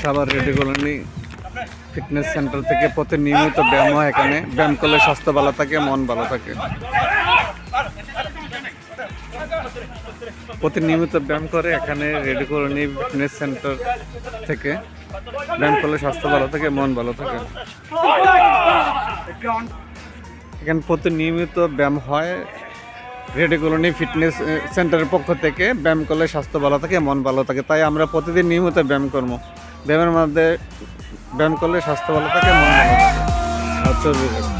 Savar ready colony fitness centre থেকে প্রতিনিয়ত ব্যায়াম হয়। এখানে ব্যায়াম করলে স্বাস্থ্য ভালো থাকে, মন ভালো থাকে। প্রতিনিয়ত ব্যায়াম করে এখানে রেডি কলোনি ফিটনেস সেন্টার থেকে। ব্যায়াম করলে স্বাস্থ্য ভালো থাকে, মন ভালো থাকে। এখানে প্রতিনিয়ত ব্যায়াম হয় রেডি কলোনি ফিটনেস সেন্টারের পক্ষ থেকে। ব্যায়াম করলে স্বাস্থ্য ভালো থাকে, মন ভালো থাকে। তাই আমরা প্রতিদিন নিয়মিত ব্যায়াম করবো। ব্যায়ামের মধ্যে ব্যায়াম করলে স্বাস্থ্য ভালো থাকে, মন ভালো থাকে আর চর্বি থাকে।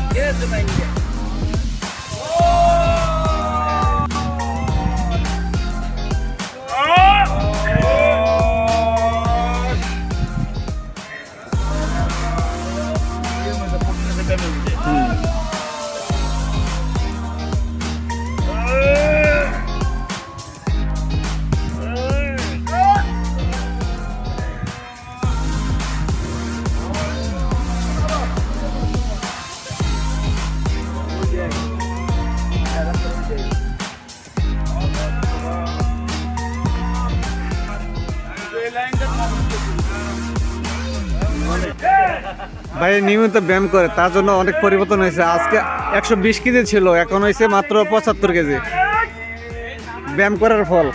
ভাই নিয়মিত ব্যায়াম করে, তার জন্য অনেক পরিবর্তন হয়েছে। আজকে 120 কেজি ছিল, এখন হয়েছে মাত্র 75 কেজি। ব্যায়াম করার ফল।